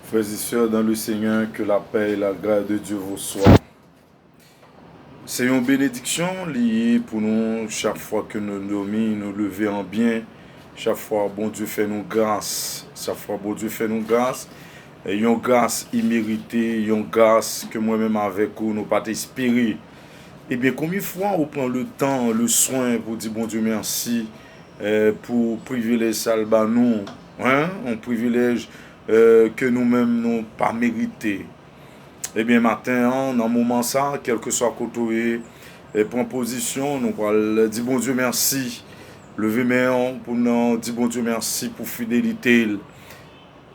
Frères et sœurs dans le Seigneur, que la paix et la grâce de Dieu vous soient. C'est une bénédiction liée pour nous chaque fois que nous nous lever en bien. Chaque fois, bon Dieu fait nous grâce. Chaque fois, bon Dieu fait nous grâce. Et une grâce imméritée, une grâce que moi-même avec vous, nous pas espérer. Eh bien, combien de fois on prend le temps, le soin pour dire bon Dieu merci, pour privilège salba nous, hein? Un privilège que nous-mêmes n'avons pas mérité. Eh bien, matin, dans un moment ça, quel que soit côté et prend position, nous allons dire bon Dieu merci. Lever main pour nous dire bon Dieu merci pour fidélité.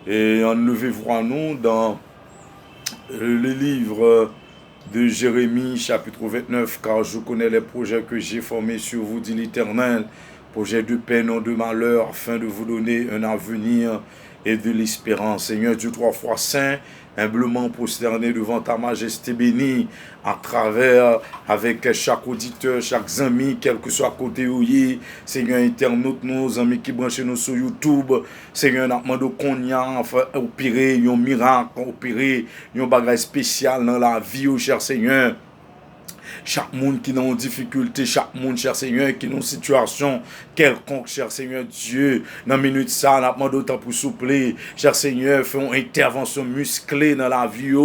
Et en lever voir nous dans le livre de Jérémie, chapitre 29, car je connais les projets que j'ai formés sur vous, dit l'Éternel, projets de paix, non de malheur, afin de vous donner un avenir et de l'espérance. Seigneur Dieu trois fois saint, humblement prosterné devant ta majesté bénie, à travers, avec chaque auditeur, chaque ami, quel que soit côté où il est, Seigneur internaute, nos amis qui branchent nous sur YouTube, Seigneur, nous demandons qu'on y a enfin opéré, un miracle, opéré, un bagage spécial dans la vie, oh cher Seigneur. Chaque monde qui est en difficulté, chaque monde, cher Seigneur, qui est en situation quelconque, cher Seigneur Dieu, dans la minute ça, on a demandé autant pour soupler, cher Seigneur, fait une intervention musclée dans la vie,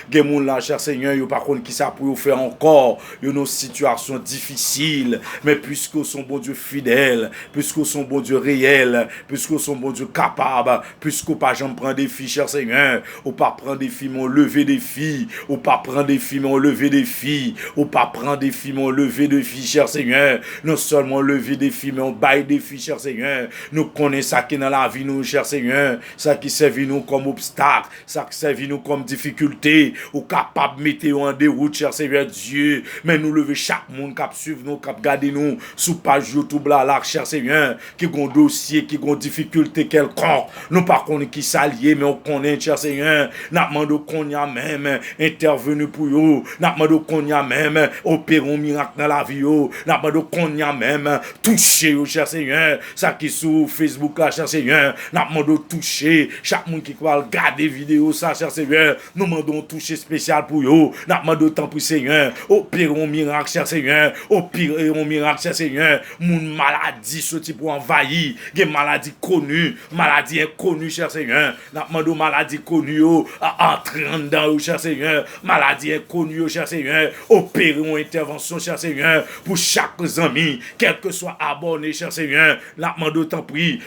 des gens là, cher Seigneur, yo par contre qui ça pour faire encore, yo nos situations difficiles, mais puisque son bon Dieu fidèle, puisque son bon Dieu réel, puisque son bon Dieu capable, puisque pas jamais prendre des filles, cher Seigneur, ou pas prendre des filles, mais on lever des filles, ou pas prendre des filles, mais on lever des filles, ou pas prendre des filles, mais on lever des filles, cher Seigneur. Non seulement lever des filles, mais on baille des filles, cher Seigneur. Nous connaissons ça qui est dans la vie, nous, cher Seigneur. Ça qui servit nous comme obstacle, ça qui servit nous comme difficulté, ou capable de mettre en déroute, cher Seigneur Dieu. Mais nous lever chaque monde qui suivre nous, qui garder nous, sous page YouTube là, cher Seigneur, qui ont dossier, qui ont difficulté quelconque. Nous pas connaît qui s'allier, mais on connaît, cher Seigneur. Nous demandons qu'on y a même intervenu pour eux. Nous demandons qu'on y a même opérer un miracle dans la vie, n'a pas de qu'on y a même touché au cher Seigneur, ça qui sur Facebook là, cher Seigneur, n'a pas de toucher chaque monde qui va regarder vidéo ça, cher Seigneur, nous demandons toucher spécial pour eux, n'a pas de temps pour Seigneur, opérer un miracle, cher Seigneur, opérer un miracle, cher Seigneur, mon maladie sorti pour envahir, des maladies connues, maladies inconnues, cher Seigneur, n'a pas de maladie connue à entrer dedans, cher Seigneur, maladie inconnue, cher Seigneur, opérer une intervention, cher Seigneur, pour chaque ami, quel que soit abonné, cher Seigneur, la demande autant pris,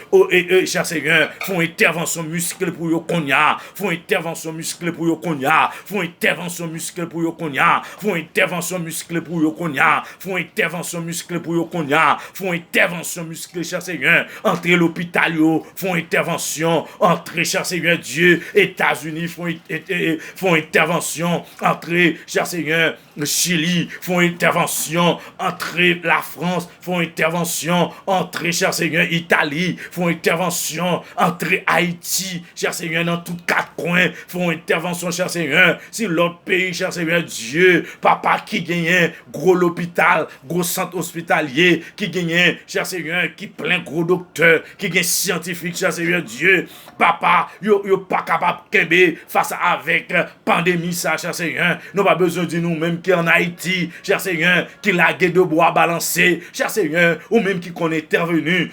cher Seigneur, font intervention musclée pour yo konya, font intervention musclée pour yo konya, font intervention musclée pour yo konya, font intervention musclée pour yo konya, font intervention musclée pour yo konya, font intervention musclée, cher Seigneur, entrer l'hôpital yo, font intervention, entrer, cher Seigneur Dieu, États-Unis font intervention, entrer, cher Seigneur, Chili font intervention, entrer la France font intervention, entrer, cher Seigneur, Italie font intervention, entrer Haïti, cher Seigneur, dans tous quatre coins font intervention, cher Seigneur, si l'autre pays, cher Seigneur Dieu, papa qui gagne gros l'hôpital, gros centre hospitalier, qui gagne, cher Seigneur, qui plein gros docteur, qui gagne scientifique, cher Seigneur Dieu, papa, yo pas capable de face avec pandémie ça, cher Seigneur, nous pas besoin de nous-mêmes qui en Haïti, cher Seigneur, qui lagué de bois balancé, cher Seigneur, ou même qui qu'on intervenu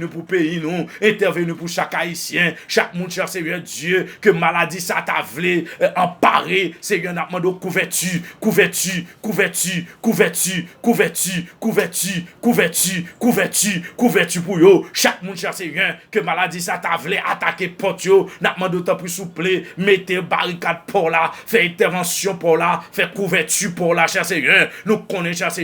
pour pays nous, intervenu pour chaque haïtien, chaque monde, cher Seigneur Dieu, que maladie ça t'a voulu emparer, Seigneur, n'a demandé couverture pour yo, chaque monde, cher Seigneur, que maladie ça t'a voulu attaquer porte yo, n'a demandé autant plus souple, mettez barricade pour là, fait intervention pour là, fait couverture pour là, cher Seigneur, nous connaissons, cher Seigneur,